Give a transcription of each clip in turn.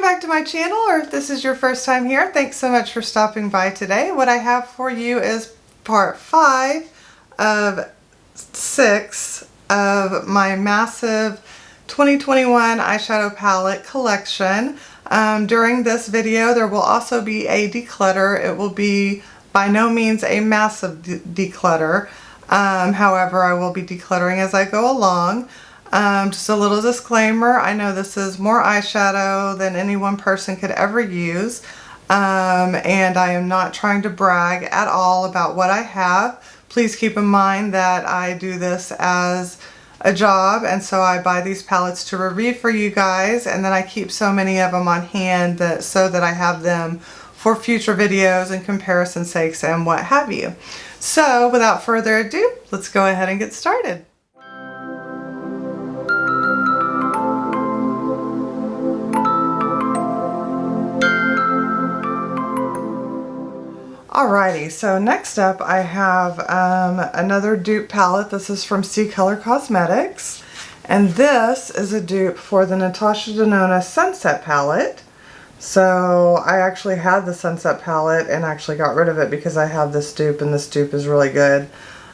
back to my channel, or if this is your first time here, thanks so much for stopping by today. What I have for you is part 5 of 6 of my massive 2021 eyeshadow palette collection. During this video there will also be a declutter. It will be by no means a massive declutter. However, I will be decluttering as I go along. Just a little disclaimer, I know this is more eyeshadow than any one person could ever use, and I am not trying to brag at all about what I have. Please keep in mind that I do this as a job, and so I buy these palettes to review for you guys, and then I keep so many of them on hand so that I have them for future videos and comparison sakes and what have you. So without further ado, let's go ahead and get started. Alrighty, so next up I have another dupe palette. This is from Color Cosmetics, and this is a dupe for the Natasha Denona Sunset palette. So I actually had the Sunset palette and actually got rid of it because I have this dupe, and this dupe is really good.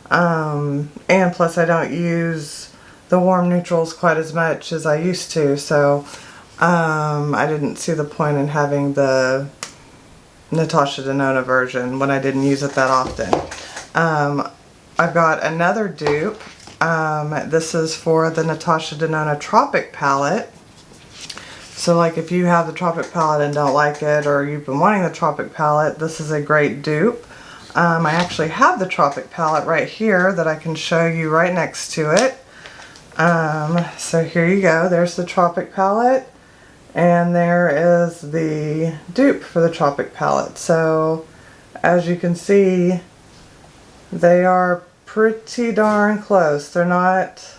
And plus I don't use the warm neutrals quite as much as I used to, so I didn't see the point in having the Natasha Denona version when I didn't use it that often. I've got another dupe. This is for the Natasha Denona Tropic palette. So like if you have the Tropic palette and don't like it, or you've been wanting the Tropic palette, this is a great dupe. I actually have the Tropic palette right here that I can show you right next to it. So here you go. There's the Tropic palette. And there is the dupe for the Tropic palette. So as you can see, they are pretty darn close. They're not,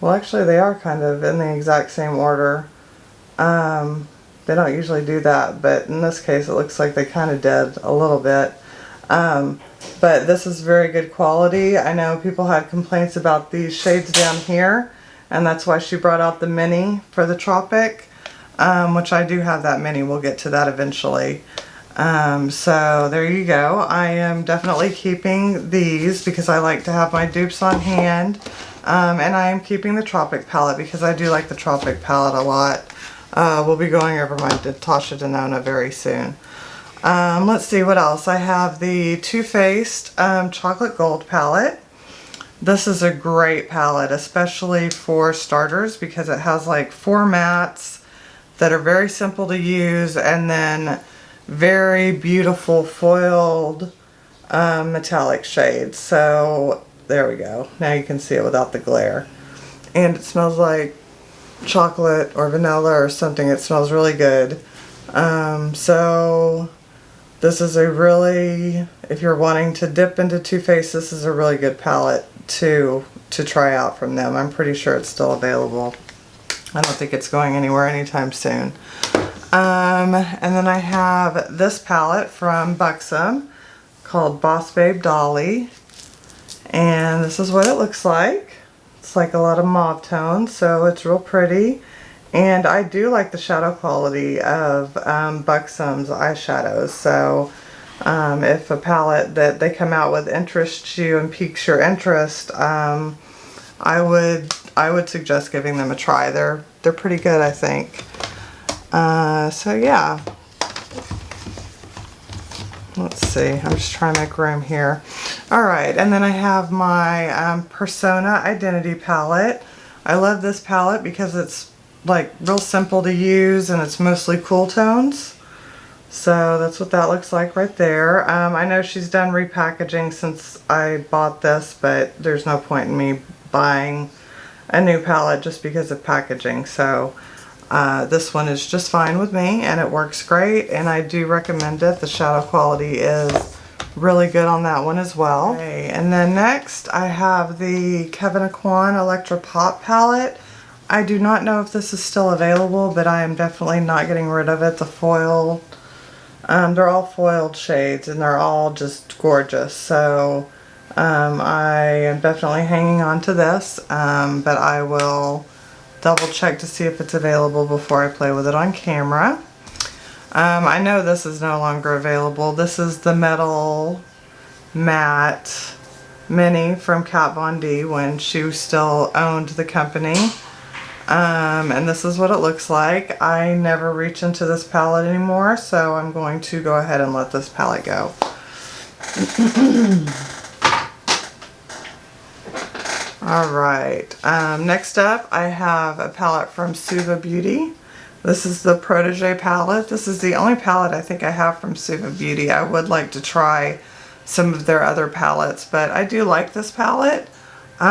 well actually they are kind of in the exact same order. They don't usually do that, but in this case it looks like they kind of did a little bit. But this is very good quality. I know people had complaints about these shades down here, and that's why she brought out the mini for the Tropic. Which I do have that mini. We'll get to that eventually. So there you go. I am definitely keeping these because I like to have my dupes on hand. And I am keeping the Tropic palette because I do like the Tropic palette a lot. We'll be going over my Natasha Denona very soon. Let's see what else. I have the Too Faced Chocolate Gold palette. This is a great palette, especially for starters, because it has like 4 mattes that are very simple to use, and then very beautiful foiled metallic shades. So there we go. Now you can see it without the glare. And it smells like chocolate or vanilla or something. It smells really good. So this is a really, if you're wanting to dip into Too Faced, this is a really good palette to try out from them. I'm pretty sure it's still available. I don't think it's going anywhere anytime soon. And then I have this palette from Buxom called Boss Babe Dolly. And this is what it looks like. It's like a lot of mauve tones, so it's real pretty. And I do like the shadow quality of Buxom's eyeshadows. So if a palette that they come out with interests you and piques your interest, I would suggest giving them a try. They're pretty good, I think. So yeah. Let's see. I'm just trying to make room here. Alright, and then I have my Persona Identity palette. I love this palette because it's like real simple to use and it's mostly cool tones. So that's what that looks like right there. I know she's done repackaging since I bought this, but there's no point in me buying a new palette just because of packaging. So this one is just fine with me and it works great, and I do recommend it. The shadow quality is really good on that one as well. Okay, and then next I have the Kevyn Aucoin Electra Pop palette. I do not know if this is still available, but I am definitely not getting rid of it. The foil, they're all foiled shades and they're all just gorgeous. So I am definitely hanging on to this, but I will double check to see if it's available before I play with it on camera. I know this is no longer available. This is the Metal Matte Mini from Kat Von D when she still owned the company. And this is what it looks like. I never reach into this palette anymore, so I'm going to go ahead and let this palette go. Alright, next up I have a palette from Suva Beauty. This is the Protégé palette. This is the only palette I think I have from Suva Beauty. I would like to try some of their other palettes, but I do like this palette, but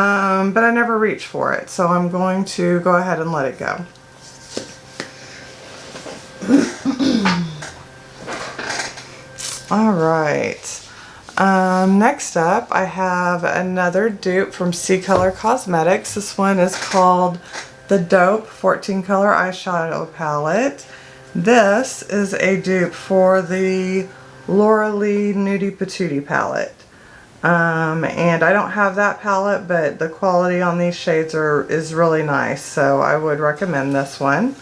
I never reach for it, so I'm going to go ahead and let it go. Alright, next up I have another dupe from C-Color Cosmetics. This one is called the Dupe 14 color eyeshadow palette. This is a dupe for the Laura Lee Nude Patootie palette. And I don't have that palette, but the quality on these shades is really nice, so I would recommend this one.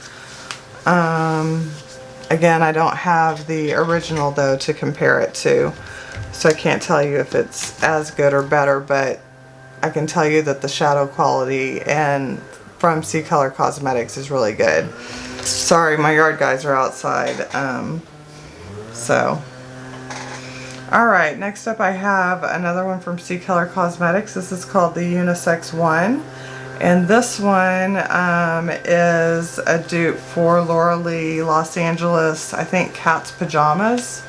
Again, I don't have the original though to compare it to, so I can't tell you if it's as good or better, but I can tell you that the shadow quality and from C-Color Cosmetics is really good. Sorry, my yard guys are outside. Alright, next up I have another one from C-Color Cosmetics. This is called the Unisex One. And this one is a dupe for Laura Lee Los Angeles, I think Cat's Pajamas.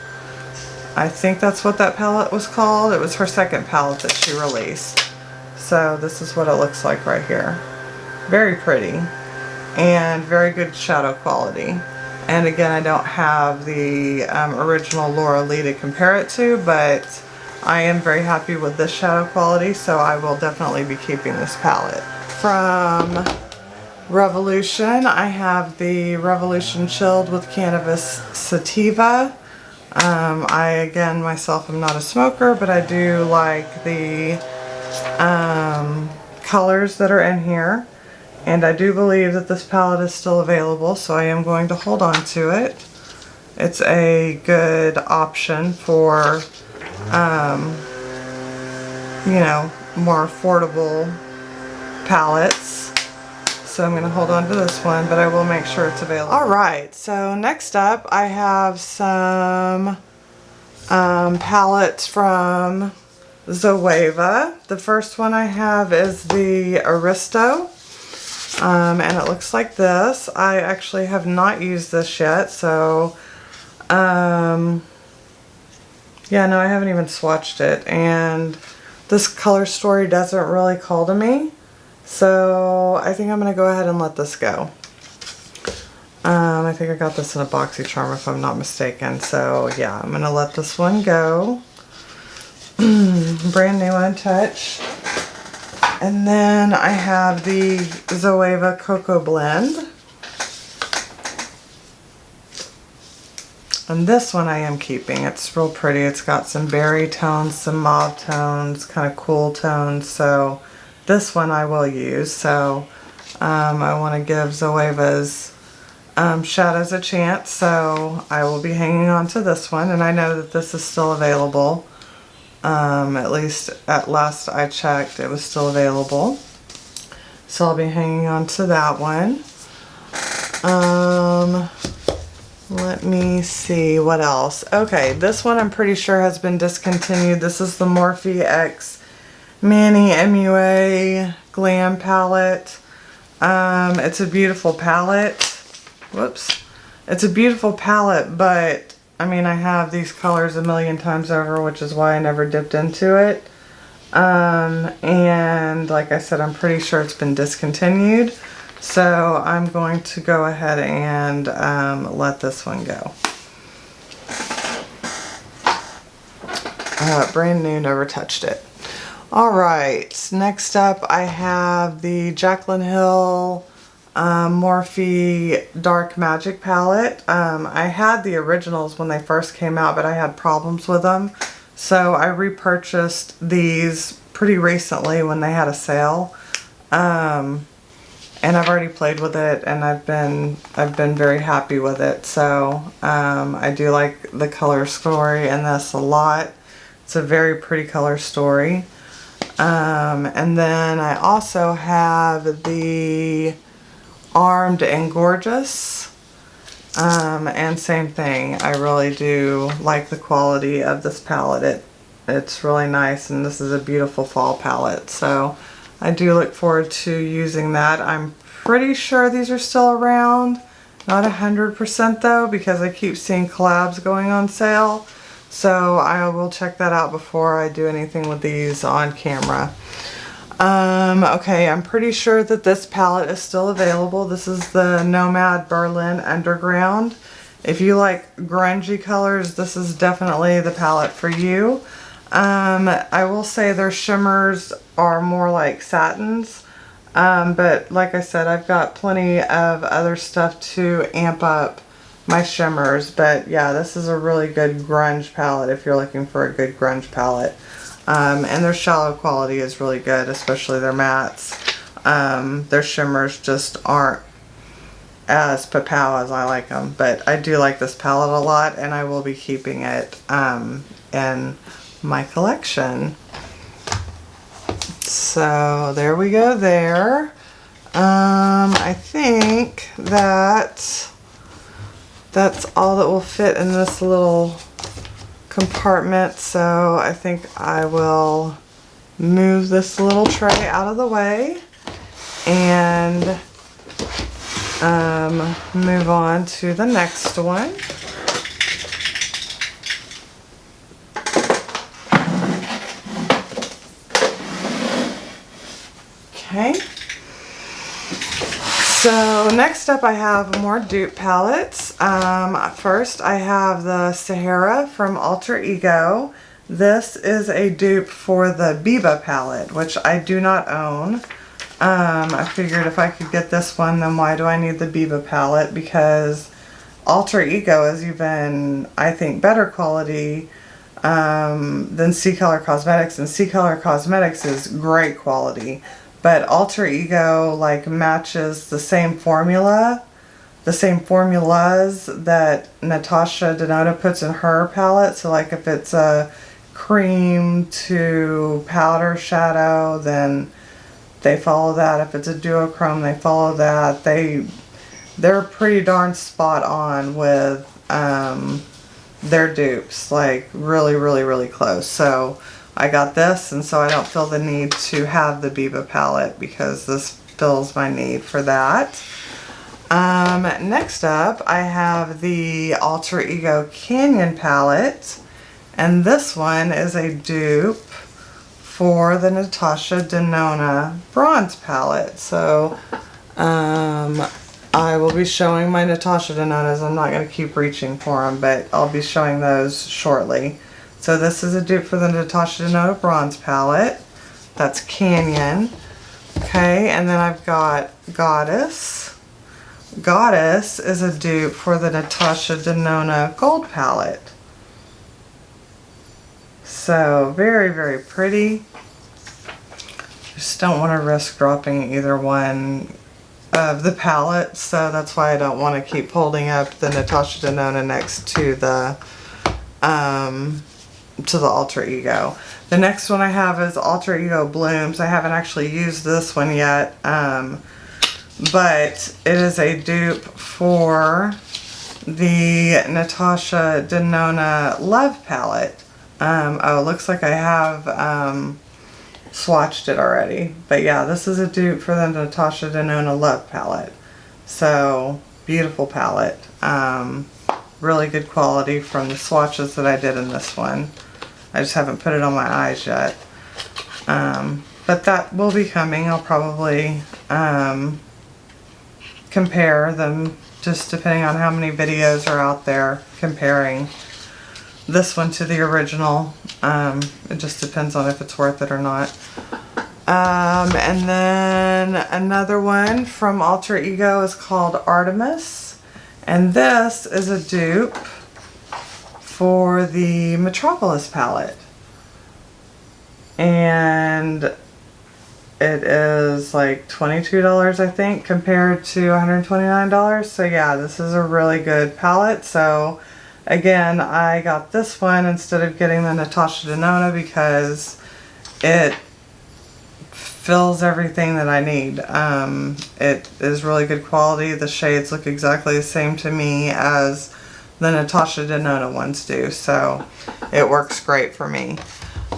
I think that's what that palette was called. It was her second palette that she released. So this is what it looks like right here. Very pretty and very good shadow quality. And again, I don't have the original Laura Lee to compare it to, but I am very happy with this shadow quality, so I will definitely be keeping this palette. From Revolution, I have the Revolution Chilled with Cannabis Sativa. I, again, myself am not a smoker, but I do like the colors that are in here. And I do believe that this palette is still available, so I am going to hold on to it. It's a good option for, you know, more affordable palettes. So I'm going to hold on to this one, but I will make sure it's available. Alright, so next up I have some palettes from Zoeva. The first one I have is the Aristo. And it looks like this. I actually have not used this yet, so yeah, no, I haven't even swatched it, and this color story doesn't really call to me, so I think I'm going to go ahead and let this go. I think I got this in a BoxyCharm if I'm not mistaken, so yeah, I'm going to let this one go. Brand new, untouched. And then I have the Zoeva Cocoa Blend. And this one I am keeping. It's real pretty. It's got some berry tones, some mauve tones, kind of cool tones. So this one I will use. So I want to give Zoeva's shadows a chance. So I will be hanging on to this one. And I know that this is still available. At least at last I checked, it was still available. So I'll be hanging on to that one. Let me see what else. Okay, this one I'm pretty sure has been discontinued. This is the Morphe X Manny MUA Glam palette. It's a beautiful palette. Whoops. It's a beautiful palette, but I mean, I have these colors a million times over, which is why I never dipped into it. And like I said, I'm pretty sure it's been discontinued. So I'm going to go ahead and let this one go. Brand new, never touched it. Alright, next up I have the Jaclyn Hill Morphe Dark Magic palette. I had the originals when they first came out, but I had problems with them. So I repurchased these pretty recently when they had a sale. and I've already played with it, and I've been very happy with it. So I do like the color story in this a lot. It's a very pretty color story. And then I also have the Armed and Gorgeous. And same thing, I really do like the quality of this palette. It's really nice, and this is a beautiful fall palette. So I do look forward to using that. I'm pretty sure these are still around. Not 100% though, because I keep seeing collabs going on sale. So I will check that out before I do anything with these on camera. Okay, I'm pretty sure that this palette is still available. This is the Nomad Berlin Underground. If you like grungy colors, this is definitely the palette for you. I will say their shimmers are more like satins. But like I said, I've got plenty of other stuff to amp up my shimmers. But yeah, this is a really good grunge palette if you're looking for a good grunge palette. And their shallow quality is really good, especially their mattes. Their shimmers just aren't as pow as I like them. But I do like this palette a lot, and I will be keeping it in my collection. So there we go there. I think that's all that will fit in this little compartment. So I think I will move this little tray out of the way and move on to the next one. Okay. So next up I have more dupe palettes. First I have the Sahara from Alter Ego. This is a dupe for the Biba palette, which I do not own. I figured if I could get this one, then why do I need the Biba palette? Because Alter Ego is even, I think, better quality than C Color Cosmetics, and C Color Cosmetics is great quality. But Alter Ego like matches the same formula, the same formulas that Natasha Denona puts in her palette. So like if it's a cream to powder shadow, then they follow that. If it's a duochrome, they follow that. They're pretty darn spot on with their dupes, like really, really, really close. So I got this, and so I don't feel the need to have the Biba palette because this fills my need for that. Next up, I have the Alter Ego Canyon palette, and this one is a dupe for the Natasha Denona bronze palette. So I will be showing my Natasha Denonas. I'm not going to keep reaching for them, but I'll be showing those shortly. So this is a dupe for the Natasha Denona bronze palette. That's Canyon. Okay, and then I've got Goddess. Goddess is a dupe for the Natasha Denona gold palette. So very, very pretty. Just don't want to risk dropping either one of the palettes, so that's why I don't want to keep holding up the Natasha Denona next to the Alter Ego. The next one I have is Alter Ego Blooms. I haven't actually used this one yet, but it is a dupe for the Natasha Denona Love palette. Oh, it looks like I have swatched it already. But yeah, this is a dupe for the Natasha Denona Love palette. So, beautiful palette. Really good quality from the swatches that I did in this one. I just haven't put it on my eyes yet. But that will be coming. I'll probably compare them, just depending on how many videos are out there comparing this one to the original. It just depends on if it's worth it or not. And then another one from Alter Ego is called Artemis. And this is a dupe for the Metropolis palette. And it is like $22 I think compared to $129. So yeah, this is a really good palette. So again, I got this one instead of getting the Natasha Denona because it fills everything that I need. It is really good quality. The shades look exactly the same to me as the Natasha Denona ones do, so it works great for me.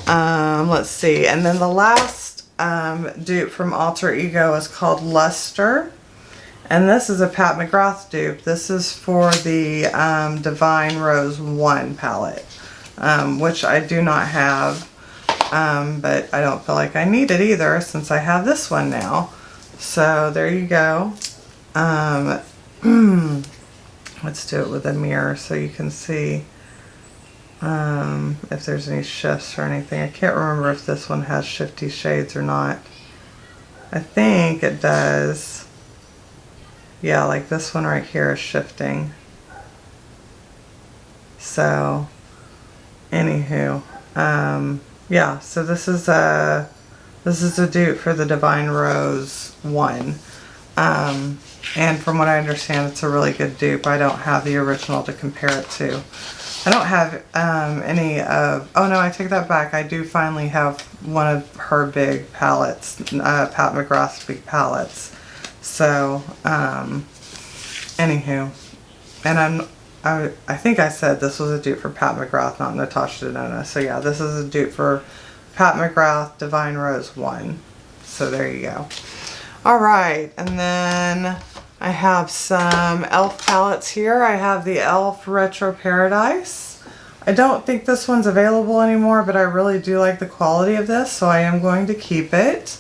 Let's see, and then the last dupe from Alter Ego is called Luster, and this is a Pat McGrath dupe. This is for the Divine Rose 1 palette, which I do not have. But I don't feel like I need it either since I have this one now. So there you go. Let's do it with a mirror so you can see if there's any shifts or anything. I can't remember if this one has shifty shades or not. I think it does. Yeah, like this one right here is shifting. So, anywho, yeah, so this is a dupe for the Divine Rose 1. And from what I understand, it's a really good dupe. I don't have the original to compare it to. I don't have any of, oh no, I take that back. I do finally have one of her big palettes, Pat McGrath's big palettes. So, anywho, and I think I said this was a dupe for Pat McGrath, not Natasha Denona. So yeah, this is a dupe for Pat McGrath Divine Rose 1. So there you go. Alright, and then I have some e.l.f. palettes here. I have the e.l.f. Retro Paradise. I don't think this one's available anymore, but I really do like the quality of this, so I am going to keep it.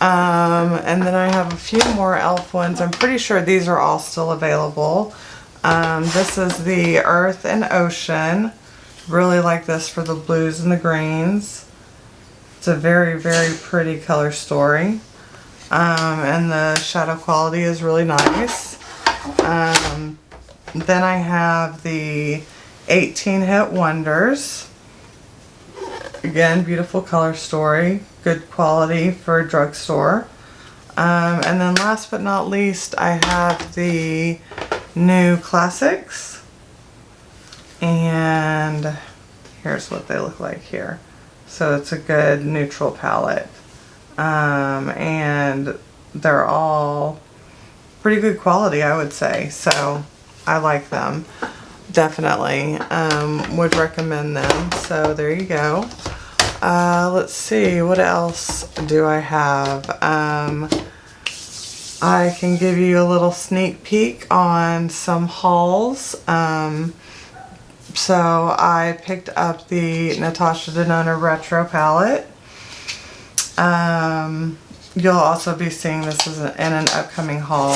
And then I have a few more e.l.f. ones. I'm pretty sure these are all still available. This is the Earth and Ocean. Really like this for the blues and the greens. It's a very, very pretty color story. And the shadow quality is really nice. Then I have the 18 Hit Wonders. Again, beautiful color story. Good quality for a drugstore. And then last but not least, I have the New Classics. And here's what they look like here. So it's a good neutral palette. And they're all pretty good quality, I would say. So I like them. Definitely would recommend them. So there you go. Let's see, what else do I have? I can give you a little sneak peek on some hauls. So I picked up the Natasha Denona Retro palette. You'll also be seeing this in an upcoming haul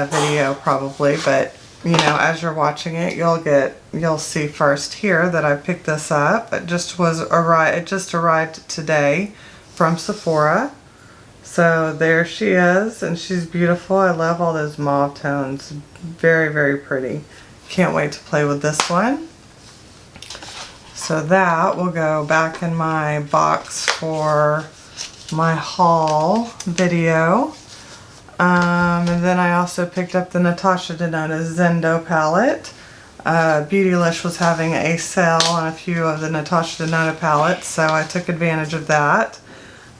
video probably, but you know, as you're watching it, you'll see first here that I picked this up. It just arrived today from Sephora. So there she is, and she's beautiful. I love all those mauve tones. Very, very pretty. Can't wait to play with this one. So that will go back in my box for my haul video. And then I also picked up the Natasha Denona Zendo palette. Beautylish was having a sale on a few of the Natasha Denona palettes, so I took advantage of that.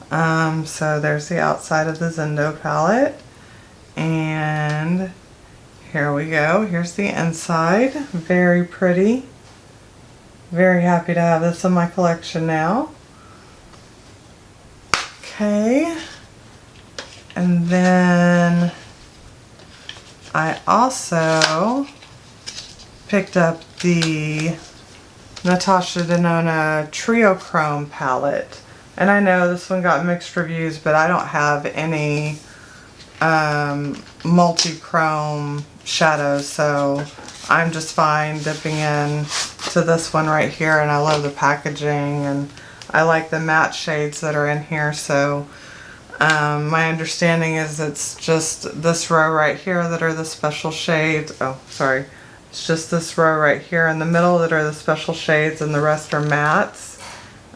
So there's the outside of the Zendo palette. And here we go. Here's the inside. Very pretty. Very happy to have this in my collection now. Okay. And then I also picked up the Natasha Denona Trio Chrome palette. And I know this one got mixed reviews, but I don't have any multi-chrome shadows, so I'm just fine dipping in to this one right here. And I love the packaging, and I like the matte shades that are in here. So my understanding is it's just this row right here that are the special shades. Oh, sorry. It's just this row right here in the middle that are the special shades, and the rest are mattes.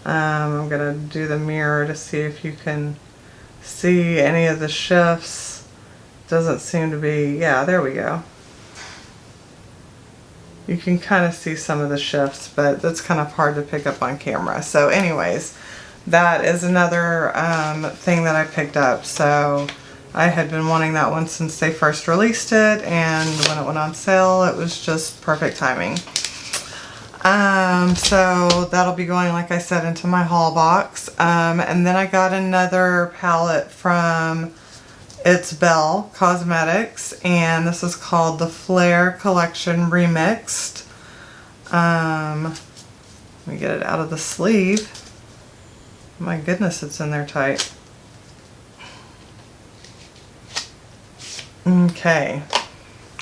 I'm going to do the mirror to see if you can see any of the shifts. Doesn't seem to be, yeah, there we go. You can kind of see some of the shifts, but that's kind of hard to pick up on camera. So anyways, that is another thing that I picked up. So I had been wanting that one since they first released it, and when it went on sale, it was just perfect timing. So that'll be going, like I said, into my haul box. And then I got another palette from It's Belle Cosmetics, and this is called the Flare Collection Remixed. Let me get it out of the sleeve. My goodness, it's in there tight. Okay,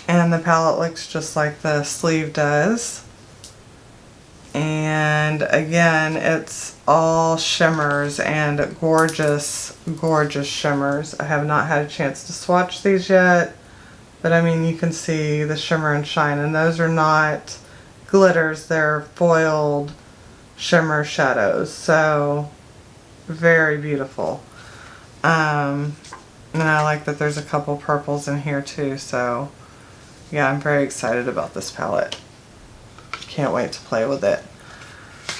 and the palette looks just like the sleeve does. And again, it's all shimmers and gorgeous, gorgeous shimmers. I have not had a chance to swatch these yet, but I mean, you can see the shimmer and shine, and those are not glitters, they're foiled shimmer shadows. So very beautiful. And I like that there's a couple purples in here too, so yeah, I'm very excited about this palette. Can't wait to play with it.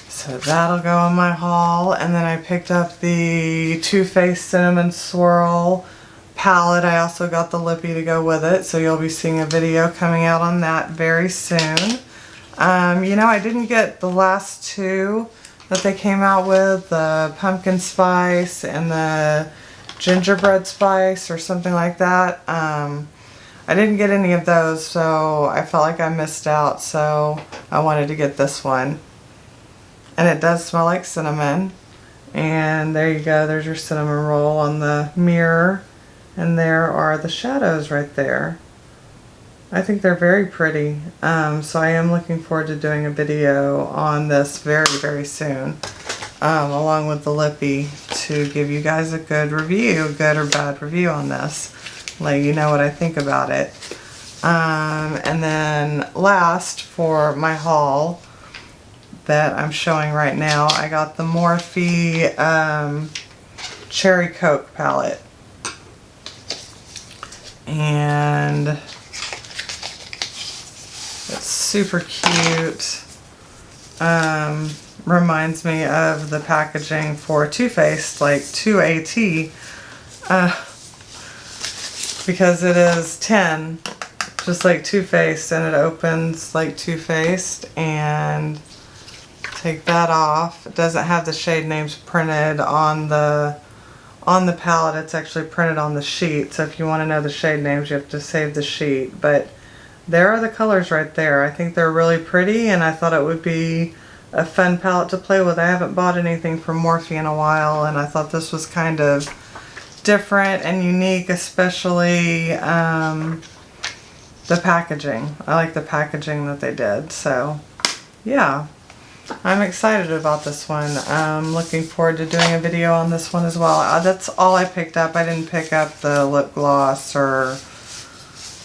So that'll go in my haul. And then I picked up the Too Faced Cinnamon Swirl palette. I also got the lippy to go with it, so you'll be seeing a video coming out on that very soon. You know, I didn't get the last two that they came out with, the pumpkin spice and the gingerbread spice or something like that. I didn't get any of those, so I felt like I missed out, so I wanted to get this one. And it does smell like cinnamon. And there you go, there's your cinnamon roll on the mirror. And there are the shadows right there. I think they're very pretty. So I am looking forward to doing a video on this very, very soon. Along with the lippy, to give you guys a good review, good or bad review on this. Let you know what I think about it. And then last for my haul that I'm showing right now, I got the Morphe Cherry Coke palette. And it's super cute. Reminds me of the packaging for Too Faced, like 2AT. Because it is 10, just like Too Faced, and it opens like Too Faced. And take that off. It doesn't have the shade names printed on the palette. It's actually printed on the sheet. So if you want to know the shade names, you have to save the sheet. But there are the colors right there. I think they're really pretty, and I thought it would be a fun palette to play with. I haven't bought anything from Morphe in a while, and I thought this was kind of different and unique, especially the packaging. I like the packaging that they did. So yeah, I'm excited about this one. I'm looking forward to doing a video on this one as well. That's all I picked up. I didn't pick up the lip gloss or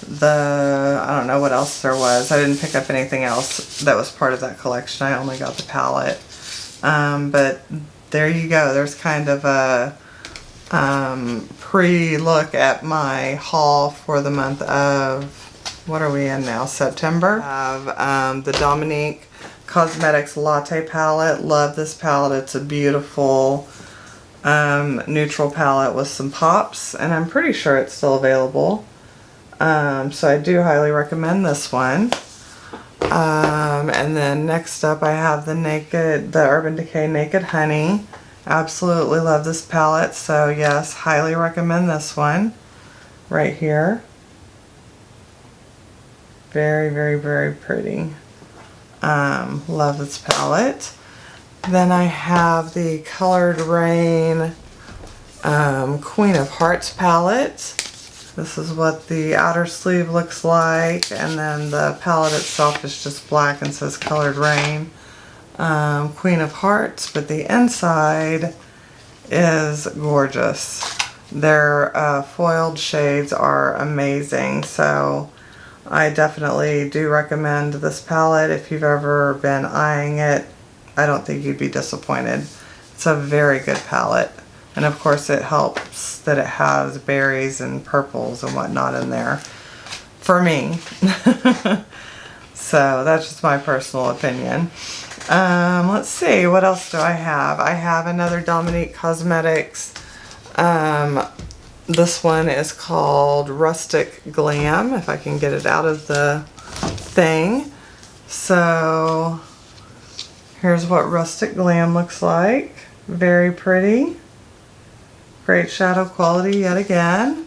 the, I don't know what else there was. I didn't pick up anything else that was part of that collection. I only got the palette. But there you go. There's kind of a pre-look at my haul for the month of, what are we in now, September. I have the Dominique Cosmetics Latte palette. Love this palette. It's a beautiful neutral palette with some pops, and I'm pretty sure it's still available. So I do highly recommend this one. And then next up I have the Urban Decay Naked Honey. Absolutely love this palette, so yes, highly recommend this one right here. Very, very, very pretty. Love this palette. Then I have the Colored Rain Queen of Hearts palette. This is what the outer sleeve looks like, and then the palette itself is just black and says Colored Rain. Queen of Hearts, but the inside is gorgeous. Their foiled shades are amazing, so I definitely do recommend this palette. If you've ever been eyeing it, I don't think you'd be disappointed. It's a very good palette. And of course it helps that it has berries and purples and whatnot in there for me. So that's just my personal opinion. Let's see, what else do I have? I have another Dominique Cosmetics. This one is called Rustic Glam, if I can get it out of the thing. So here's what Rustic Glam looks like. Very pretty. Great shadow quality yet again.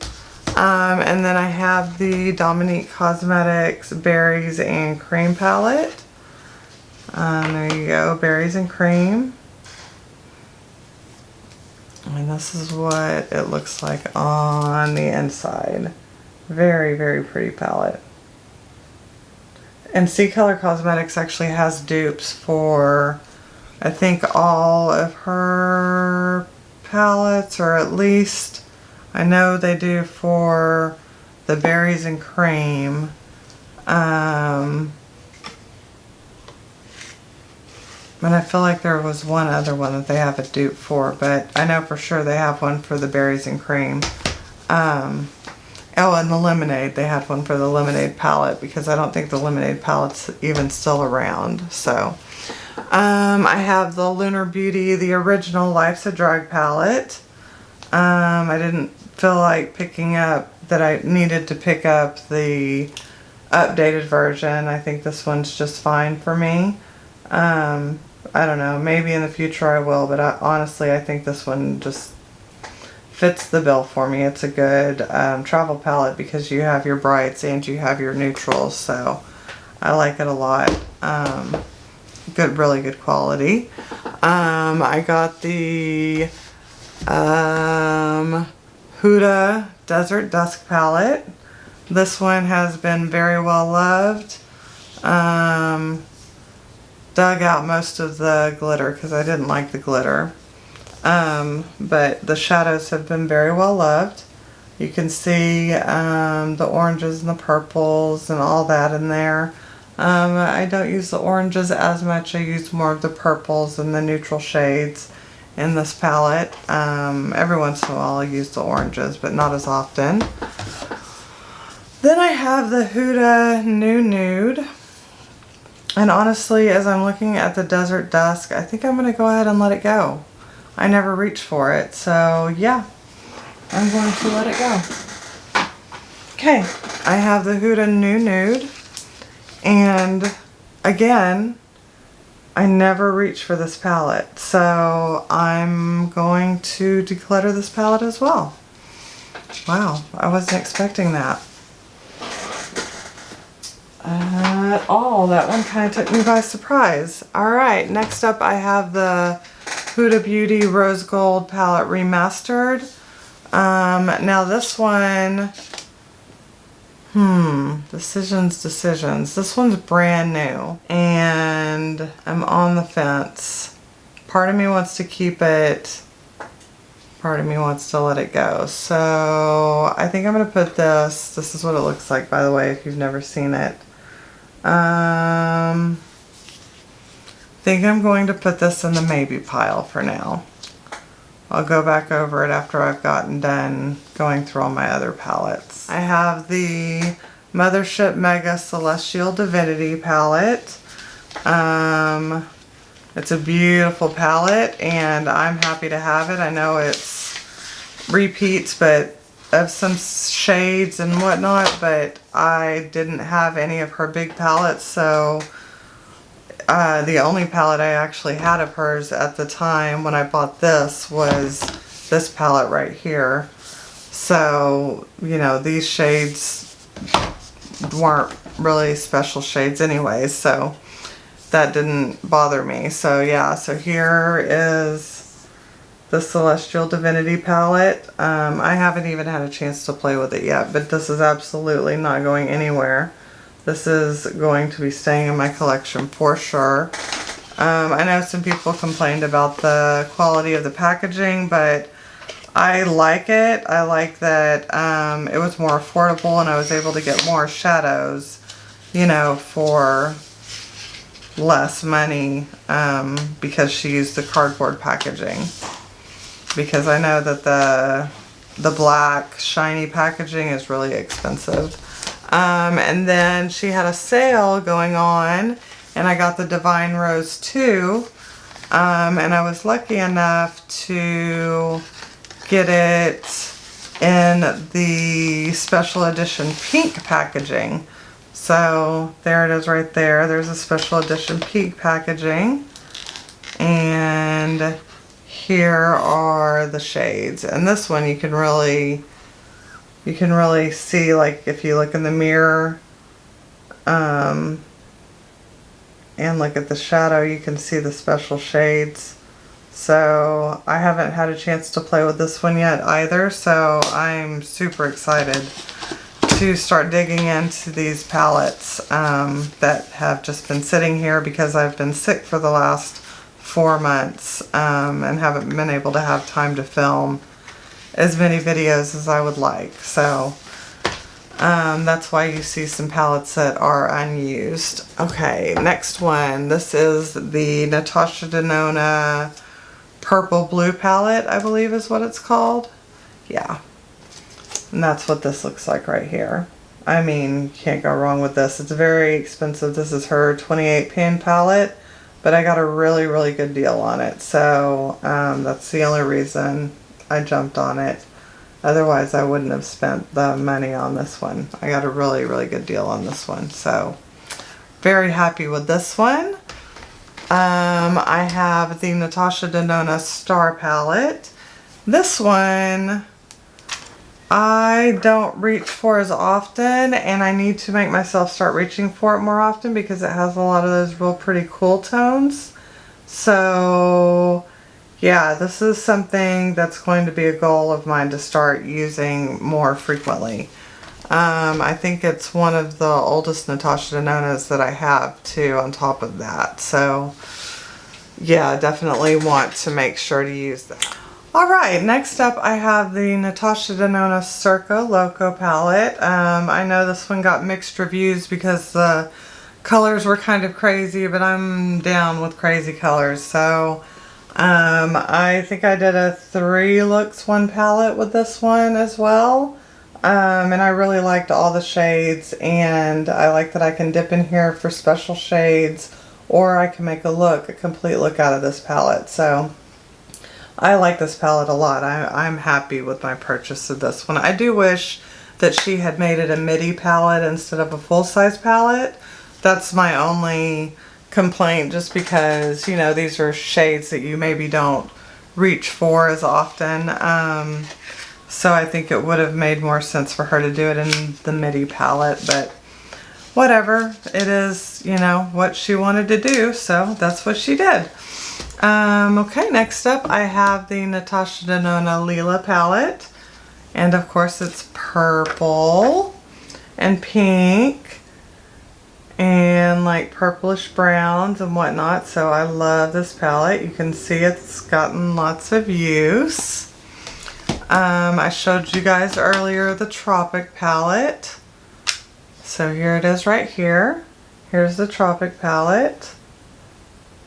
And then I have the Dominique Cosmetics Berries and Cream palette. There you go, berries and cream. And this is what it looks like on the inside. Very, very pretty palette. And Color Cosmetics actually has dupes for, I think, all of her palettes, or at least I know they do for the berries and cream. And I feel like there was one other one that they have a dupe for, but I know for sure they have one for the berries and cream. Oh, and the lemonade. They had one for the lemonade palette, because I don't think the lemonade palette's even still around. So, I have the Lunar Beauty, the original Life's a Drag palette. I didn't feel like picking up, that I needed to pick up the updated version. I think this one's just fine for me. I don't know, maybe in the future I will, but honestly I think this one just fits the bill for me. It's a good travel palette, because you have your brights and you have your neutrals, so I like it a lot. Good, really good quality. I got the Huda Desert Dusk palette. This one has been very well loved. Dug out most of the glitter because I didn't like the glitter. But the shadows have been very well loved. You can see the oranges and the purples and all that in there. I don't use the oranges as much. I use more of the purples and the neutral shades in this palette. Every once in a while I use the oranges, but not as often. Then I have the Huda Nude. And honestly, as I'm looking at the Desert Dusk, I think I'm going to go ahead and let it go. I never reached for it, so yeah, I'm going to let it go. Okay, I have the Huda Nude, and again, I never reached for this palette, so I'm going to declutter this palette as well. Wow, I wasn't expecting that at all. That one kind of took me by surprise. Alright, next up I have the Huda Beauty Rose Gold Palette Remastered. Now this one, decisions. This one's brand new, and I'm on the fence. Part of me wants to keep it, part of me wants to let it go. So I think I'm going to put this is what it looks like, by the way, if you've never seen it. I think I'm going to put this in the maybe pile for now. I'll go back over it after I've gotten done going through all my other palettes. I have the Mothership Mega Celestial Divinity palette. It's a beautiful palette, and I'm happy to have it. I know it's repeats, but of some shades and whatnot, but I didn't have any of her big palettes, so the only palette I actually had of hers at the time when I bought this was this palette right here. So, you know, these shades weren't really special shades anyways, so that didn't bother me. So yeah, so here is the Celestial Divinity palette. I haven't even had a chance to play with it yet, but this is absolutely not going anywhere. This is going to be staying in my collection for sure. I know some people complained about the quality of the packaging, but I like it. I like that it was more affordable and I was able to get more shadows, you know, for less money because she used the cardboard packaging. because I know that the black shiny packaging is really expensive. And then she had a sale going on, and I got the Divine Rose 2. And I was lucky enough to get it in the special edition pink packaging. So there it is right there. There's a special edition pink packaging. And here are the shades. And this one you can really see, like if you look in the mirror and look at the shadow, you can see the special shades. So I haven't had a chance to play with this one yet either, so I'm super excited to start digging into these palettes that have just been sitting here because I've been sick for the last 4 months and haven't been able to have time to film as many videos as I would like. So that's why you see some palettes that are unused. Okay, next one. This is the Natasha Denona Purple Blue palette, I believe is what it's called. Yeah. And that's what this looks like right here. I mean, you can't go wrong with this. It's very expensive. This is her 28 pan palette, but I got a really, really good deal on it. So that's the only reason I jumped on it. Otherwise, I wouldn't have spent the money on this one. I got a really, really good deal on this one. So very happy with this one. I have the Natasha Denona Star palette. This one I don't reach for as often, and I need to make myself start reaching for it more often because it has a lot of those real pretty cool tones. So yeah, this is something that's going to be a goal of mine to start using more frequently. I think it's one of the oldest Natasha Denonas that I have too on top of that. So yeah, definitely want to make sure to use that. Alright, next up I have the Natasha Denona Circa Loco palette. I know this one got mixed reviews because the colors were kind of crazy, but I'm down with crazy colors. So I think I did a 3 looks 1 palette with this one as well. And I really liked all the shades, and I like that I can dip in here for special shades, or I can make a complete look out of this palette. So I like this palette a lot. I'm happy with my purchase of this one. I do wish that she had made it a midi palette instead of a full-size palette. That's my only complaint, just because, you know, these are shades that you maybe don't reach for as often. So I think it would have made more sense for her to do it in the midi palette, but whatever. It is, you know, what she wanted to do, so that's what she did. Okay, next up I have the Natasha Denona Lila palette, and of course it's purple and pink and like purplish browns and whatnot, so I love this palette. You can see it's gotten lots of use. I showed you guys earlier the Tropic palette, so here it is right here. Here's the Tropic palette.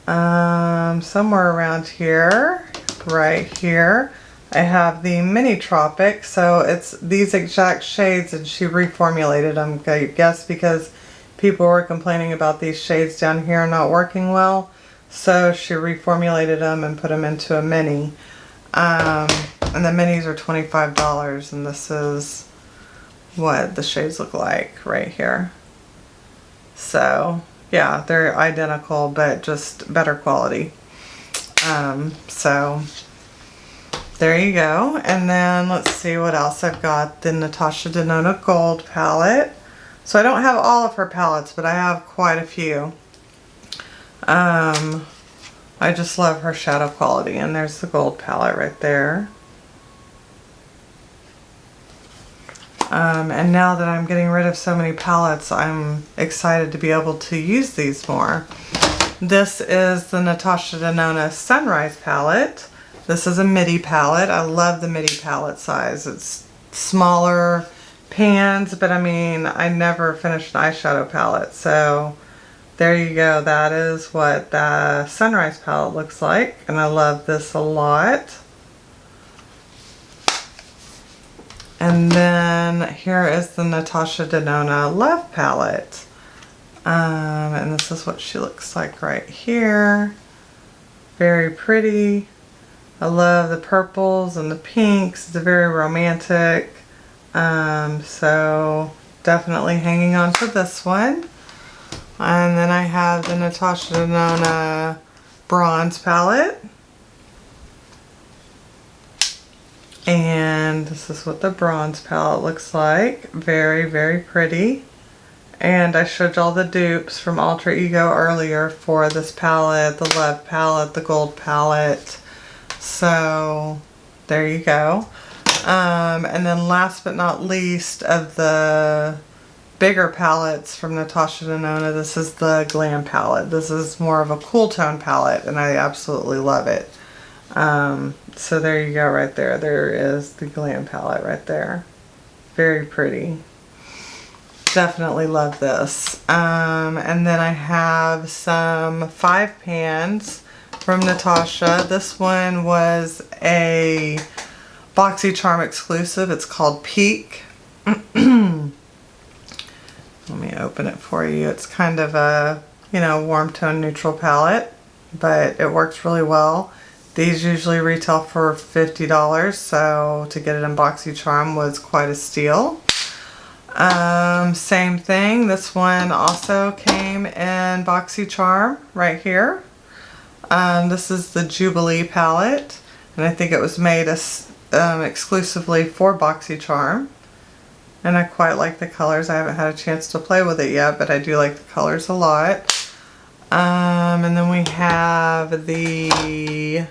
Somewhere around here, right here, I have the Mini Tropic. So it's these exact shades, and she reformulated them, I guess, because people were complaining about these shades down here not working well. So she reformulated them and put them into a mini. And the minis are $25, and this is what the shades look like right here. So yeah, they're identical, but just better quality. So there you go. And then let's see what else I've got. The Natasha Denona Gold palette. So I don't have all of her palettes, but I have quite a few. I just love her shadow quality, and there's the gold palette right there. And now that I'm getting rid of so many palettes, I'm excited to be able to use these more. This is the Natasha Denona Sunrise palette. This is a midi palette. I love the midi palette size. It's smaller pans, but I mean, I never finished an eyeshadow palette. So there you go. That is what the Sunrise palette looks like. And I love this a lot. And then here is the Natasha Denona Love Palette. And this is what she looks like right here. Very pretty. I love the purples and the pinks. It's very romantic. So definitely hanging on to this one. And then I have the Natasha Denona Bronze Palette. And this is what the bronze palette looks like. Very, very pretty. And I showed y'all the dupes from Alter Ego earlier for this palette, the Love palette, the Gold palette. So there you go. And then last but not least of the bigger palettes from Natasha Denona, this is the Glam palette. This is more of a cool tone palette and I absolutely love it. So there you go right there. There is the Glam palette right there. Very pretty. Definitely love this. And then I have some 5 pans from Natasha. This one was a BoxyCharm exclusive. It's called Peak. Let me open it for you. It's kind of a, you know, warm tone neutral palette, but it works really well. These usually retail for $50, so to get it in BoxyCharm was quite a steal. Same thing. This one also came in BoxyCharm right here. This is the Jubilee palette, and I think it was made exclusively for BoxyCharm. And I quite like the colors. I haven't had a chance to play with it yet, but I do like the colors a lot. And then we have the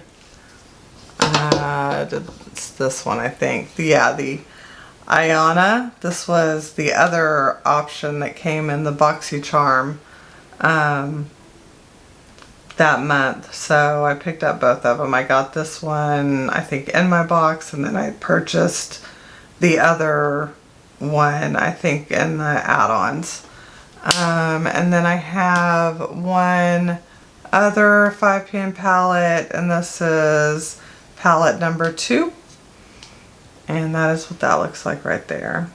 it's this one, I think. Yeah, the Ayana. This was the other option that came in the BoxyCharm that month. So I picked up both of them. I got this one, I think, in my box, and then I purchased the other one, I think, in the add-ons. And then I have one other 5-pan palette, and this is palette number 2. And that is what that looks like right there.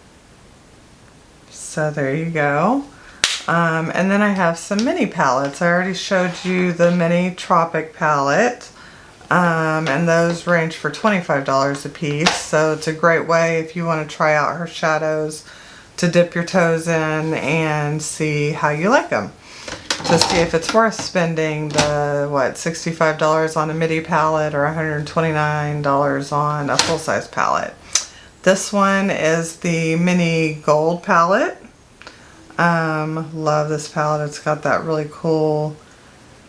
So there you go. And then I have some mini palettes. I already showed you the mini Tropic palette. And those range for $25 a piece. So it's a great way if you want to try out her shadows to dip your toes in and see how you like them. To see if it's worth spending the, what, $65 on a midi palette or $129 on a full-size palette. This one is the mini gold palette. Love this palette. It's got that really cool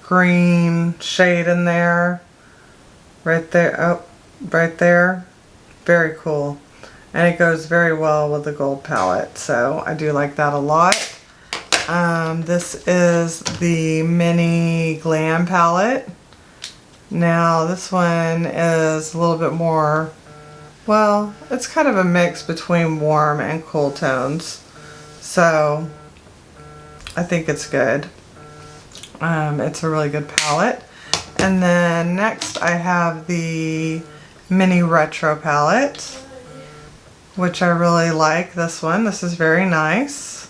green shade in there. Right there. Oh, right there. Very cool. And it goes very well with the gold palette. So I do like that a lot. This is the mini Glam palette. Now this one is a little bit more, well, it's kind of a mix between warm and cool tones. So I think it's good. It's a really good palette. And then next I have the mini retro palette, which I really like this one. This is very nice.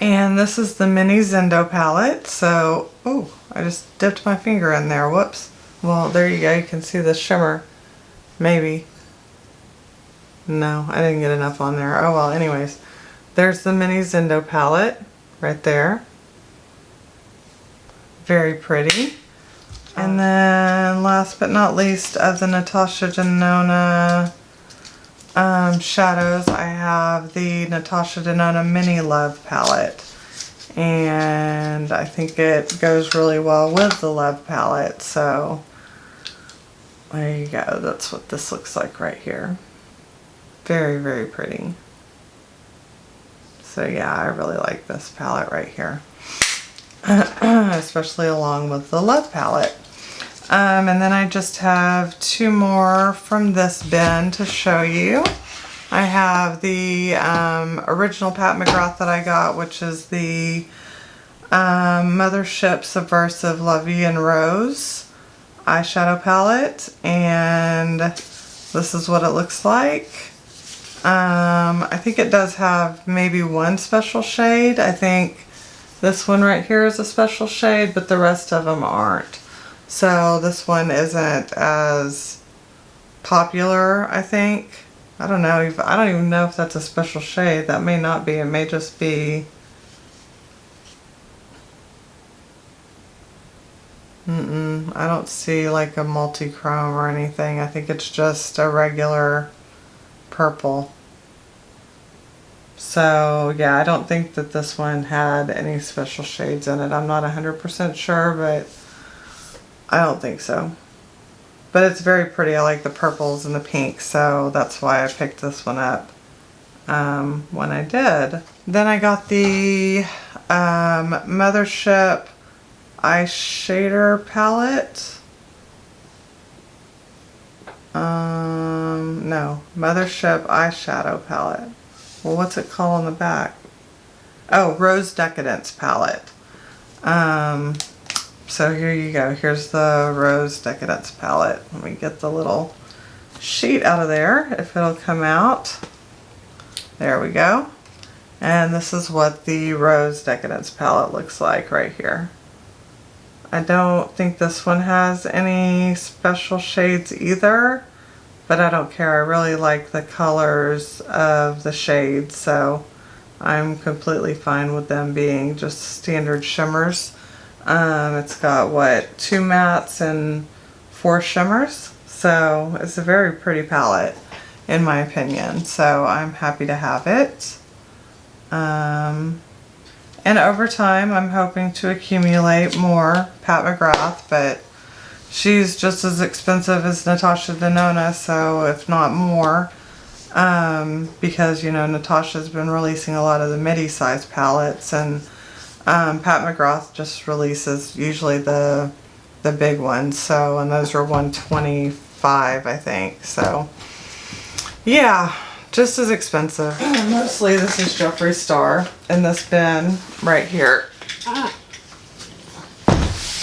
And this is the mini Zendo palette. So, oh, I just dipped my finger in there. Whoops. Well, there you go. You can see the shimmer. Maybe. No, I didn't get enough on there. Oh well, anyways. There's the mini Zendo palette right there. Very pretty. And then last but not least of the Natasha Denona shadows, I have the Natasha Denona Mini Love palette. And I think it goes really well with the Love palette. So there you go. That's what this looks like right here. Very, very pretty. So yeah, I really like this palette right here. Especially along with the Love palette. And then I just have 2 more from this bin to show you. I have the original Pat McGrath that I got, which is the Mothership Subversive La Vie en Rose eyeshadow palette. And this is what it looks like. I think it does have maybe one special shade. I think this one right here is a special shade, but the rest of them aren't. So this one isn't as popular, I think. I don't know. I don't even know if that's a special shade. That may not be. It may just be... I don't see like a multi-chrome or anything. I think it's just a regular purple. So yeah, I don't think that this one had any special shades in it. I'm not 100% sure, but I don't think so. But it's very pretty. I like the purples and the pinks, so that's why I picked this one up when I did. Then I got the Mothership Eyeshadow Palette. No, Mothership Eyeshadow Palette. Well, what's it called on the back? Oh, Rose Decadence Palette. So here you go. Here's the Rose Decadence Palette. Let me get the little sheet out of there, if it'll come out. There we go. And this is what the Rose Decadence Palette looks like right here. I don't think this one has any special shades either, but I don't care. I really like the colors of the shades, so I'm completely fine with them being just standard shimmers. It's got, what, 2 mattes and 4 shimmers, so it's a very pretty palette in my opinion, so I'm happy to have it. And over time I'm hoping to accumulate more Pat McGrath, but she's just as expensive as Natasha Denona, so if not more, because, you know, Natasha's been releasing a lot of the midi size palettes, and Pat McGrath just releases usually the big ones, so, and those are $125 I think, so yeah, just as expensive. Mostly this is Jeffree Star in this bin right here,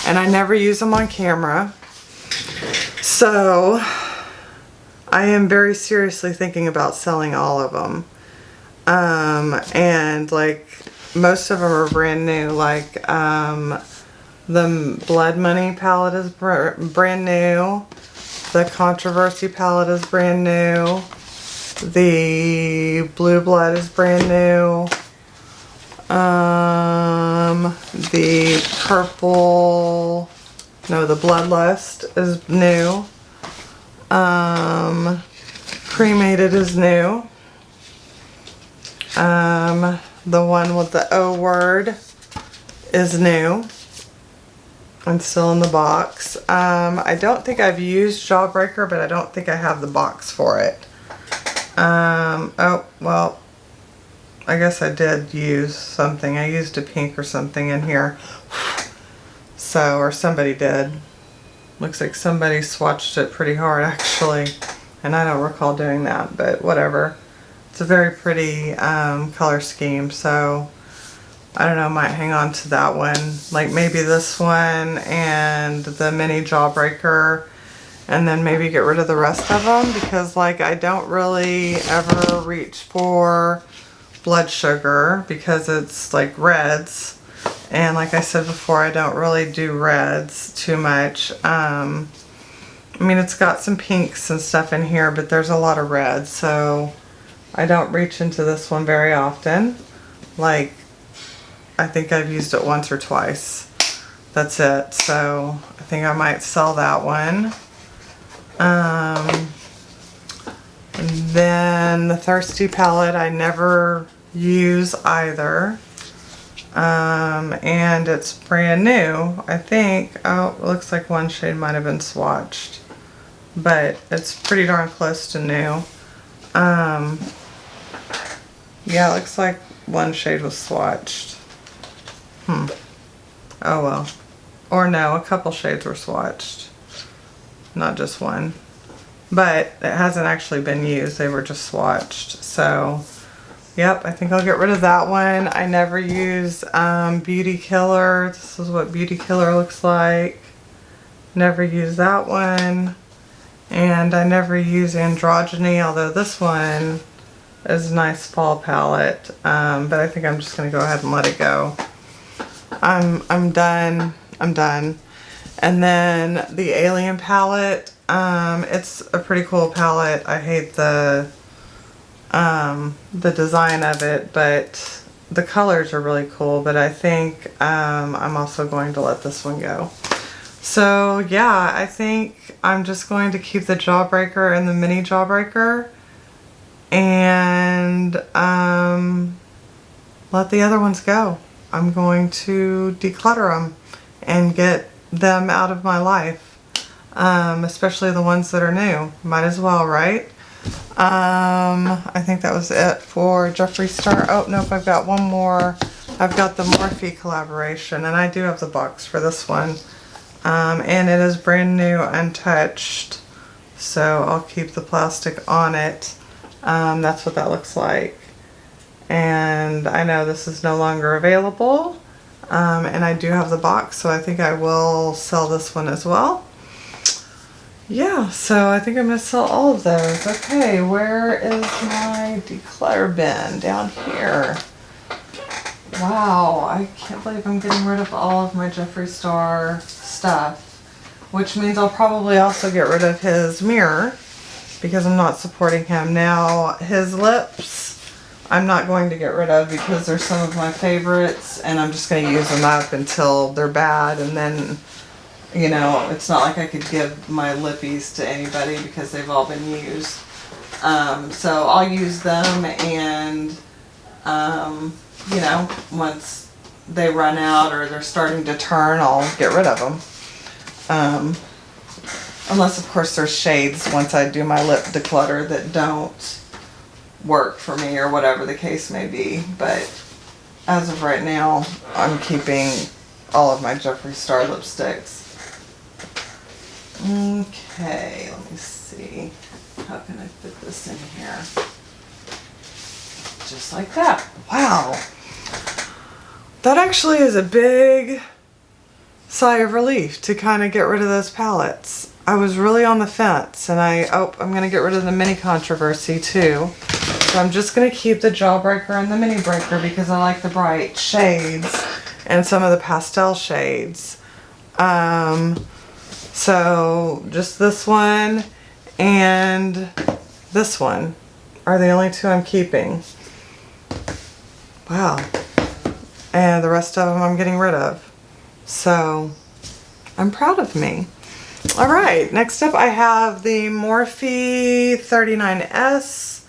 and I never use them on camera, so I am very seriously thinking about selling all of them. And like most of them are brand new. Like the Blood Money palette is brand new. The Controversy palette is brand new. The Blue Blood is brand new. The purple, no, the Bloodlust is new. Cremated is new. The one with the O word is new and still in the box. I don't think I've used Jawbreaker, but I don't think I have the box for it. Oh, well, I guess I did use something. I used a pink or something in here. So, or somebody did. Looks like somebody swatched it pretty hard actually. And I don't recall doing that, but whatever. It's a very pretty color scheme, so I don't know, might hang on to that one. Like maybe this one and the mini Jawbreaker, and then maybe get rid of the rest of them, because like I don't really ever reach for Blood Sugar because it's like reds. And like I said before, I don't really do reds too much. I mean, it's got some pinks and stuff in here, but there's a lot of reds, so I don't reach into this one very often. Like, I think I've used it once or twice. That's it. So I think I might sell that one. And then the Thirsty palette I never use either. And it's brand new, I think. Oh, it looks like one shade might have been swatched, but it's pretty darn close to new. Yeah, it looks like one shade was swatched. Oh well. Or no, a couple shades were swatched. Not just one. But it hasn't actually been used, they were just swatched. So, yep, I think I'll get rid of that one. I never use Beauty Killer. This is what Beauty Killer looks like. Never use that one. And I never use Androgyny, although this one is a nice fall palette. But I think I'm just going to go ahead and let it go. I'm done. I'm done. And then the Alien palette, it's a pretty cool palette. I hate the design of it, but the colors are really cool. But I think I'm also going to let this one go. So yeah, I think I'm just going to keep the Jawbreaker and the mini Jawbreaker and let the other ones go. I'm going to declutter them and get them out of my life, especially the ones that are new. Might as well, right? I think that was it for Jeffree Star. Oh, nope, I've got one more. I've got the Morphe collaboration, and I do have the box for this one. And it is brand new, untouched, so I'll keep the plastic on it. That's what that looks like. And I know this is no longer available, and I do have the box, so I think I will sell this one as well. Yeah, so I think I'm going to sell all of those. Okay, where is my declutter bin? Down here. Wow, I can't believe I'm getting rid of all of my Jeffree Star stuff, which means I'll probably also get rid of his mirror because I'm not supporting him. Now, his lips, I'm not going to get rid of because they're some of my favorites, and I'm just going to use them up until they're bad, and then, you know, it's not like I could give my lippies to anybody because they've all been used. So I'll use them, and you know, once they run out or they're starting to turn, I'll get rid of them. Unless, of course, there's shades once I do my lip declutter that don't work for me or whatever the case may be. But as of right now, I'm keeping all of my Jeffree Star lipsticks. Okay, let me see. How can I fit this in here? Just like that. Wow. That actually is a big sigh of relief to kind of get rid of those palettes. I was really on the fence, and I'm going to get rid of the mini controversy too. So I'm just going to keep the Jawbreaker and the mini breaker because I like the bright shades and some of the pastel shades. So just this one and this one are the only two I'm keeping. Wow. And the rest of them I'm getting rid of. So I'm proud of me. All right, next up I have the Morphe 39S.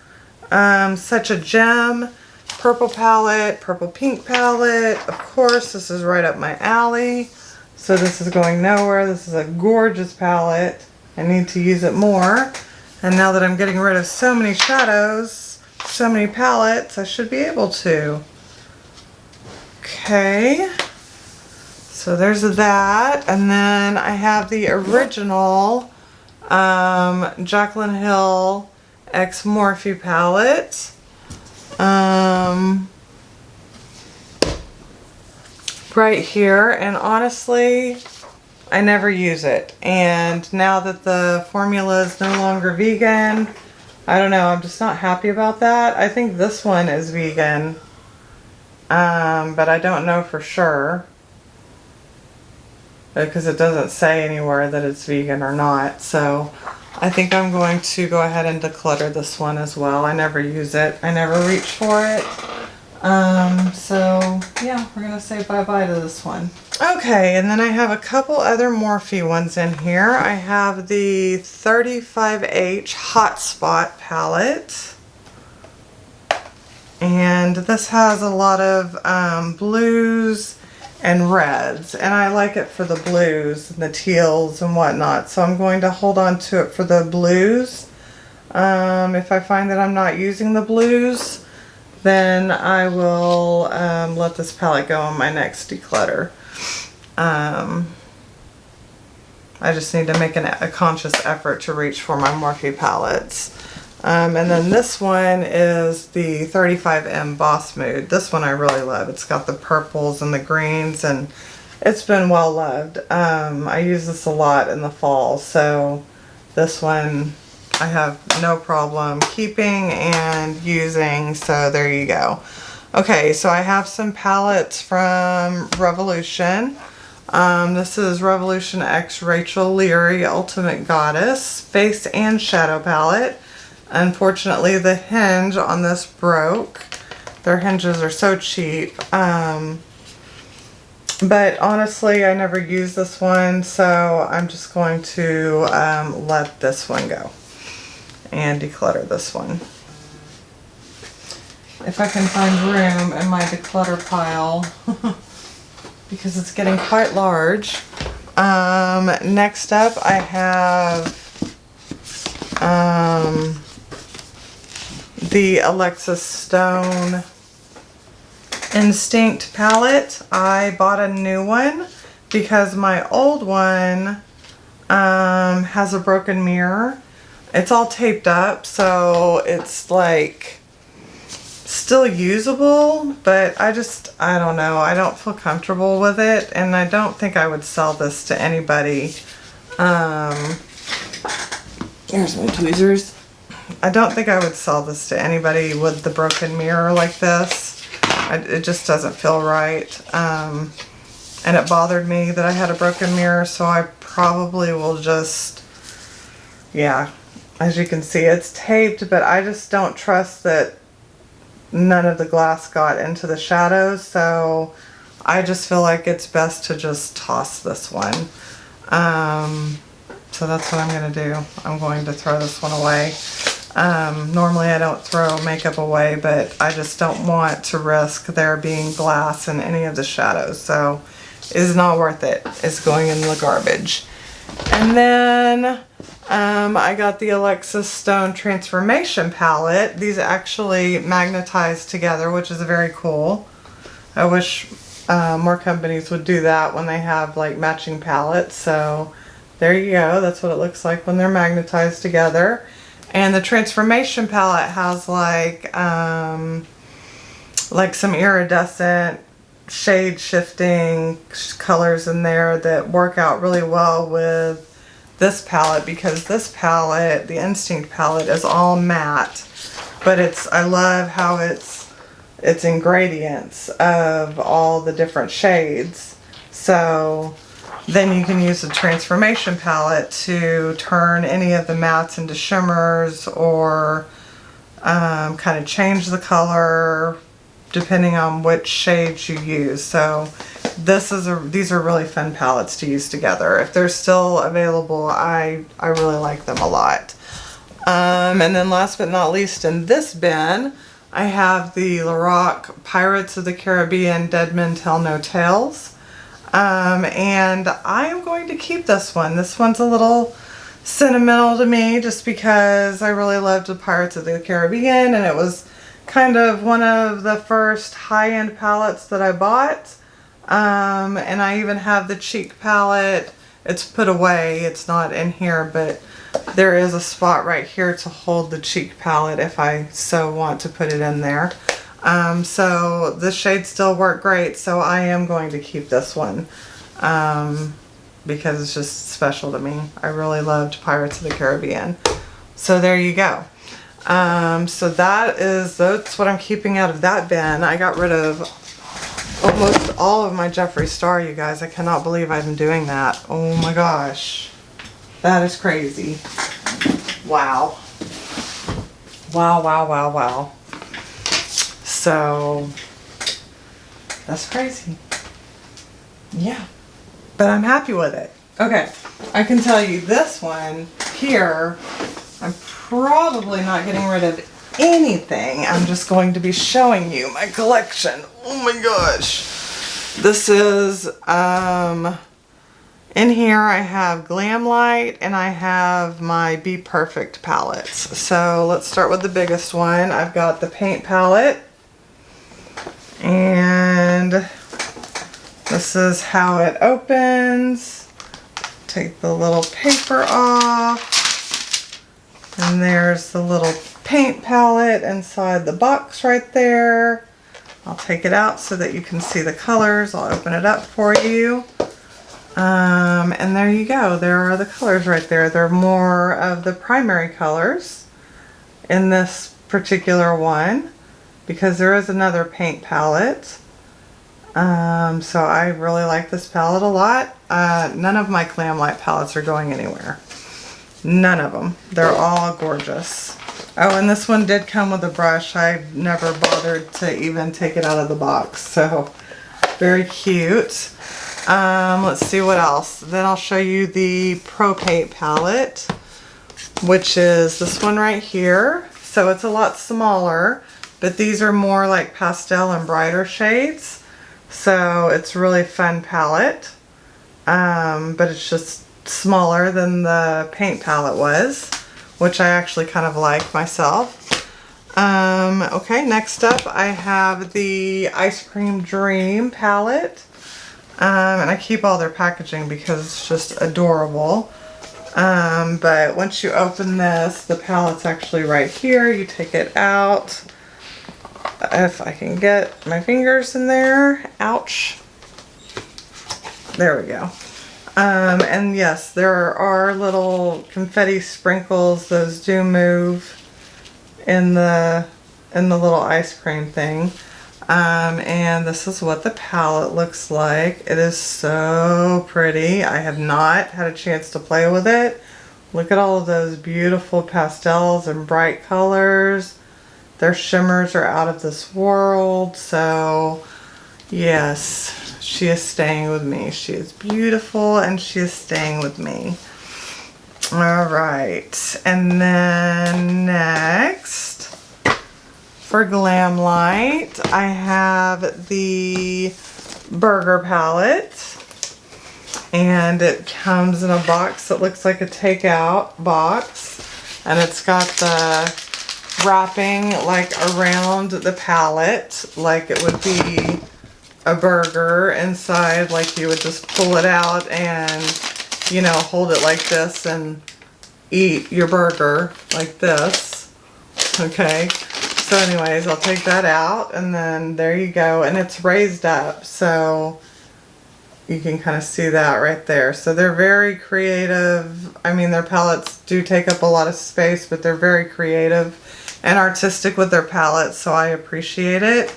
Such a gem. Purple palette, purple pink palette. Of course, this is right up my alley. So this is going nowhere. This is a gorgeous palette. I need to use it more. And now that I'm getting rid of so many shadows, so many palettes, I should be able to. Okay. So there's that. And then I have the original Jaclyn Hill X Morphe palette. Right here, and honestly I never use it, and now that the formula is no longer vegan, I don't know, I'm just not happy about that. I think this one is vegan, but I don't know for sure because it doesn't say anywhere that it's vegan or not. So I think I'm going to go ahead and declutter this one as well. I never use it, I never reach for it. So yeah, we're gonna say bye-bye to this one. Okay, and then I have a couple other Morphe ones in here. I have the 35H Hotspot palette. And this has a lot of blues and reds, and I like it for the blues and the teals and whatnot, so I'm going to hold on to it for the blues. If I find that I'm not using the blues, then I will let this palette go on my next declutter. I just need to make a conscious effort to reach for my Morphe palettes. And then this one is the 35M Boss Mood. This one I really love. It's got the purples and the greens, and it's been well loved. I use this a lot in the fall, so this one I have no problem keeping and using, so there you go. Okay, so I have some palettes from Revolution. This is Revolution X Rachel Leary Ultimate Goddess Face and Shadow Palette. Unfortunately, the hinge on this broke. Their hinges are so cheap. But honestly, I never use this one, so I'm just going to let this one go and declutter this one. If I can find room in my declutter pile, because it's getting quite large. Next up, I have the Alexis Stone Instinct palette. I bought a new one because my old one has a broken mirror. It's all taped up, so it's like still usable, but I don't know. I don't feel comfortable with it, and I don't think I would sell this to anybody. Here's my tweezers. I don't think I would sell this to anybody with the broken mirror like this. It just doesn't feel right. And it bothered me that I had a broken mirror, so I probably will just, yeah. As you can see, it's taped, but I just don't trust that none of the glass got into the shadows, so I just feel like it's best to just toss this one. So that's what I'm going to do. I'm going to throw this one away. Normally I don't throw makeup away, but I just don't want to risk there being glass in any of the shadows, so it's not worth it. It's going in the garbage. And then I got the Alexis Stone Transformation Palette. These actually magnetize together, which is very cool. I wish more companies would do that when they have like matching palettes. So there you go. That's what it looks like when they're magnetized together. And the Transformation Palette has like some iridescent shade shifting colors in there that work out really well with this palette, because this palette, the Instinct palette, is all matte, but I love how it's in gradients of all the different shades. So then you can use the Transformation palette to turn any of the mattes into shimmers, or kind of change the color depending on which shades you use. So these are really fun palettes to use together. If they're still available, I really like them a lot. And then last but not least, in this bin, I have the Lorac Pirates of the Caribbean Dead Men Tell No Tales. And I am going to keep this one. This one's a little sentimental to me just because I really loved the Pirates of the Caribbean, and it was kind of one of the first high-end palettes that I bought. And I even have the cheek palette. It's put away, it's not in here, but there is a spot right here to hold the cheek palette if I so want to put it in there. So the shades still work great, so I am going to keep this one because it's just special to me. I really loved Pirates of the Caribbean. So there you go. So that's what I'm keeping out of that bin. I got rid of almost all of my Jeffree Star, you guys. I cannot believe I'm doing that. Oh my gosh. That is crazy. Wow. Wow, wow, wow, wow. So, that's crazy. Yeah. But I'm happy with it. Okay. I can tell you this one here, I'm probably not getting rid of anything. I'm just going to be showing you my collection. Oh my gosh. This is, in here I have Glamlite and I have my Be Perfect palettes. So let's start with the biggest one. I've got the paint palette. And this is how it opens. Take the little paper off. And there's the little paint palette inside the box right there. I'll take it out so that you can see the colors. I'll open it up for you. And there you go. There are the colors right there. They're more of the primary colors in this particular one because there is another paint palette. So I really like this palette a lot. None of my Glamlite palettes are going anywhere. None of them. They're all gorgeous. Oh, and this one did come with a brush. I never bothered to even take it out of the box. So very cute. Let's see what else. Then I'll show you the Pro Paint palette, which is this one right here. So it's a lot smaller, but these are more like pastel and brighter shades. So it's a really fun palette, but it's just smaller than the paint palette was, which I actually kind of like myself. Okay, next up I have the Ice Cream Dream palette. And I keep all their packaging because it's just adorable. But once you open this, the palette's actually right here. You take it out. If I can get my fingers in there. Ouch. There we go. And yes, there are little confetti sprinkles. Those do move in the little ice cream thing. And this is what the palette looks like. It is so pretty. I have not had a chance to play with it. Look at all of those beautiful pastels and bright colors. Their shimmers are out of this world. So yes, she is staying with me. She is beautiful and she is staying with me. All right, and then next for Glamlite, I have the Burger palette, and it comes in a box that looks like a takeout box, and it's got the wrapping like around the palette like it would be a burger inside, like you would just pull it out and, you know, hold it like this and eat your burger like this. Okay, so anyways, I'll take that out, and then there you go, and it's raised up, so you can kind of see that right there. So they're very creative. I mean, their palettes do take up a lot of space, but they're very creative and artistic with their palettes, so I appreciate it.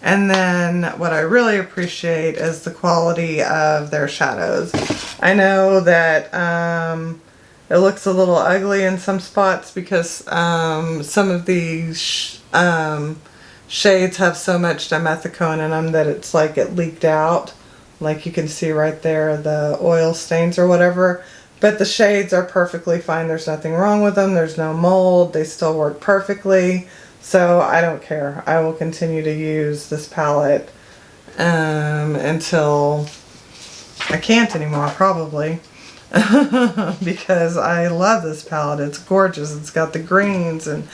And then what I really appreciate is the quality of their shadows. I know that it looks a little ugly in some spots because some of these shades have so much dimethicone in them that it's like it leaked out. Like you can see right there, the oil stains or whatever. But the shades are perfectly fine. There's nothing wrong with them. There's no mold. They still work perfectly. So I don't care. I will continue to use this palette until I can't anymore, probably. Because I love this palette. It's gorgeous. It's got the greens and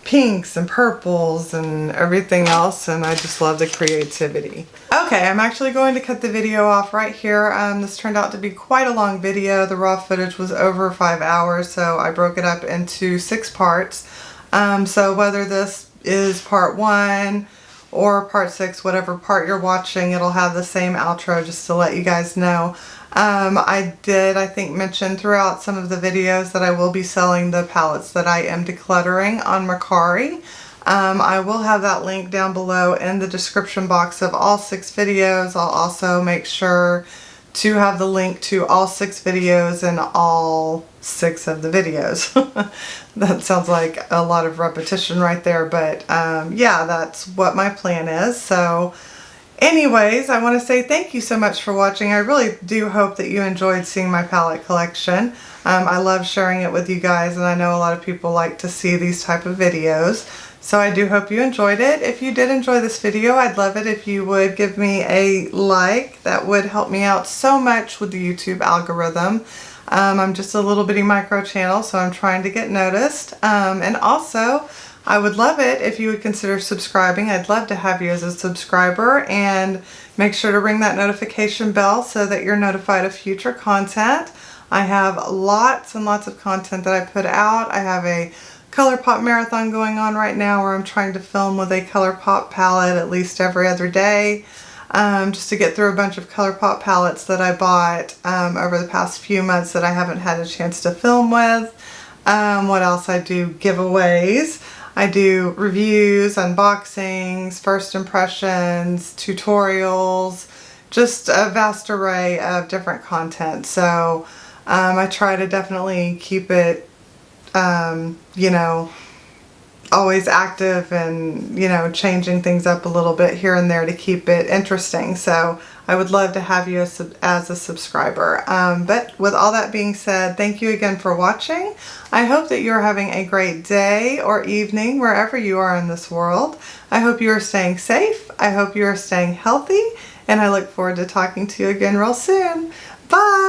pinks and purples and everything else, and I just love the creativity. Okay, I'm actually going to cut the video off right here. This turned out to be quite a long video. The raw footage was over 5 hours, so I broke it up into 6 parts. So whether this is part 1 or part 6, whatever part you're watching, it'll have the same outro, just to let you guys know. I did, I think, mention throughout some of the videos that I will be selling the palettes that I am decluttering on Mercari. I will have that link down below in the description box of all 6 videos. I'll also make sure to have the link to all 6 videos in all 6 of the videos. That sounds like a lot of repetition right there, but yeah, that's what my plan is. So anyways, I want to say thank you so much for watching. I really do hope that you enjoyed seeing my palette collection. I love sharing it with you guys, and I know a lot of people like to see these type of videos. So I do hope you enjoyed it. If you did enjoy this video, I'd love it if you would give me a like. That would help me out so much with the YouTube algorithm. I'm just a little bitty micro channel, so I'm trying to get noticed. And also, I would love it if you would consider subscribing. I'd love to have you as a subscriber, and make sure to ring that notification bell so that you're notified of future content. I have lots and lots of content that I put out. I have a ColourPop marathon going on right now where I'm trying to film with a ColourPop palette at least every other day. just to get through a bunch of ColourPop palettes that I bought over the past few months that I haven't had a chance to film with. What else I do? Giveaways. I do reviews, unboxings, first impressions, tutorials, just a vast array of different content. So I try to definitely keep it, you know, always active and, you know, changing things up a little bit here and there to keep it interesting. So I would love to have you as a subscriber. But with all that being said, thank you again for watching. I hope that you're having a great day or evening wherever you are in this world. I hope you are staying safe. I hope you are staying healthy. And I look forward to talking to you again real soon. Bye!